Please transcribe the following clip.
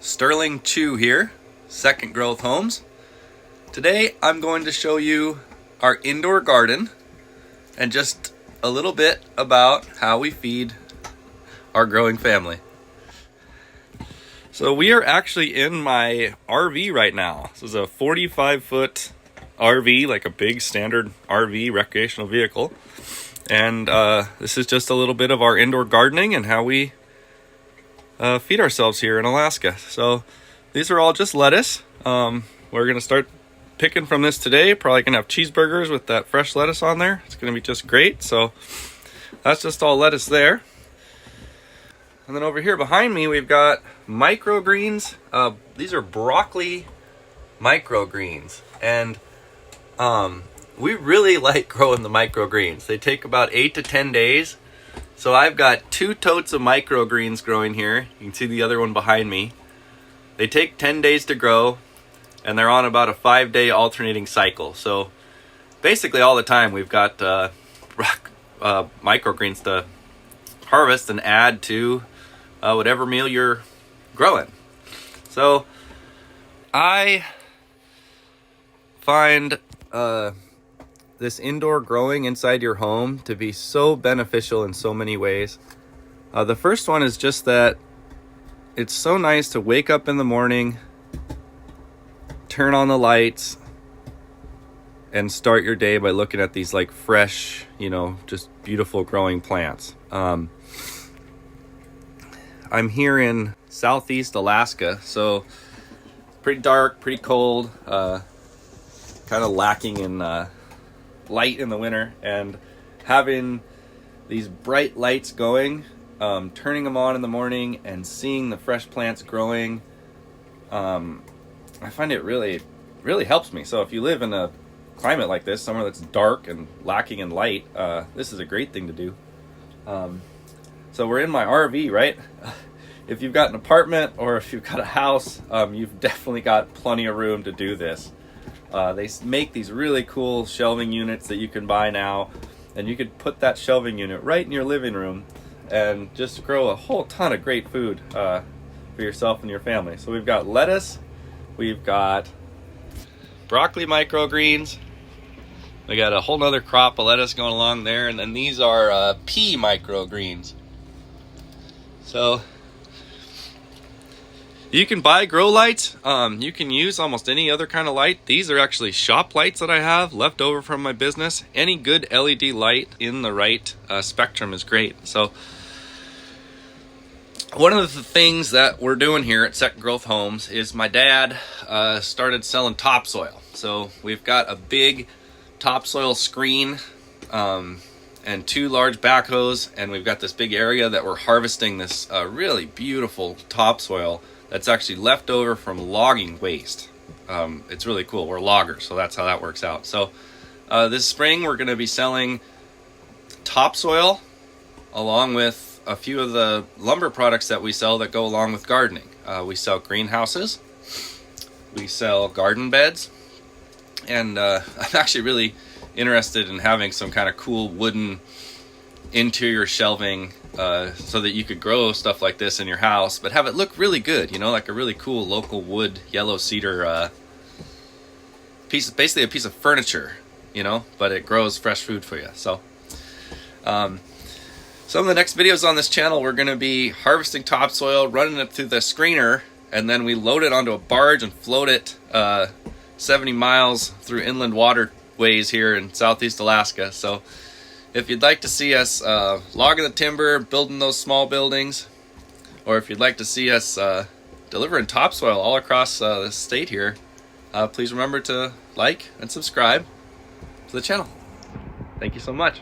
Sterling Chu here, Second Growth Homes. Today I'm going to show you our indoor garden and just a little bit about how we feed our growing family. So we are actually in my RV right now. This is a 45-foot RV, like a big standard RV recreational vehicle. And this is just a little bit of our indoor gardening and how we feed ourselves here in Alaska. So these are all just lettuce. We're gonna start picking from this today. Probably gonna have cheeseburgers with that fresh lettuce on there. It's gonna be just great. So that's just all lettuce there. And then over here behind me, we've got MicroGreens. These are broccoli MicroGreens. And we really like growing the microgreens. They take about 8 to 10 days. So I've got 2 totes of microgreens growing here. You can see the other one behind me. They take 10 days to grow, and they're on about a 5-day alternating cycle. So basically all the time we've got microgreens to harvest and add to whatever meal you're growing. So I find this indoor growing inside your home to be so beneficial in so many ways. The first one is just that it's so nice to wake up in the morning, turn on the lights, and start your day by looking at these like fresh, just beautiful growing plants. I'm here in southeast Alaska, so pretty dark, pretty cold, kind of lacking in light in the winter, and having these bright lights going, turning them on in the morning and seeing the fresh plants growing, I find it really helps me. So if you live in a climate like this, somewhere that's dark and lacking in light, this is a great thing to do. So we're in my RV, right? If you've got an apartment or if you've got a house, you've definitely got plenty of room to do this. They make these really cool shelving units that you can buy now, and you could put that shelving unit right in your living room and just grow a whole ton of great food for yourself and your family. So we've got lettuce, we've got broccoli microgreens, we got a whole nother crop of lettuce going along there, and then these are pea microgreens. So you can buy grow lights. You can use almost any other kind of light. These are actually shop lights that I have left over from my business. Any good LED light in the right spectrum is great. So one of the things that we're doing here at Second Growth Homes is my dad started selling topsoil. So we've got a big topsoil screen and 2 large backhoes, and we've got this big area that we're harvesting this really beautiful topsoil that's actually left over from logging waste. It's really cool. We're loggers, so that's how that works out. So this spring we're going to be selling topsoil along with a few of the lumber products that we sell that go along with gardening. We sell greenhouses, we sell garden beds, and I'm actually really interested in having some kind of cool wooden interior shelving so that you could grow stuff like this in your house, but have it look really good, like a really cool local wood yellow cedar piece, basically a piece of furniture, but it grows fresh food for you. So some of the next videos on this channel, we're going to be harvesting topsoil, running it through the screener, and then we load it onto a barge and float it 70 miles through inland waterways here in southeast Alaska. So if you'd like to see us logging the timber, building those small buildings, or if you'd like to see us delivering topsoil all across the state here, please remember to like and subscribe to the channel. Thank you so much.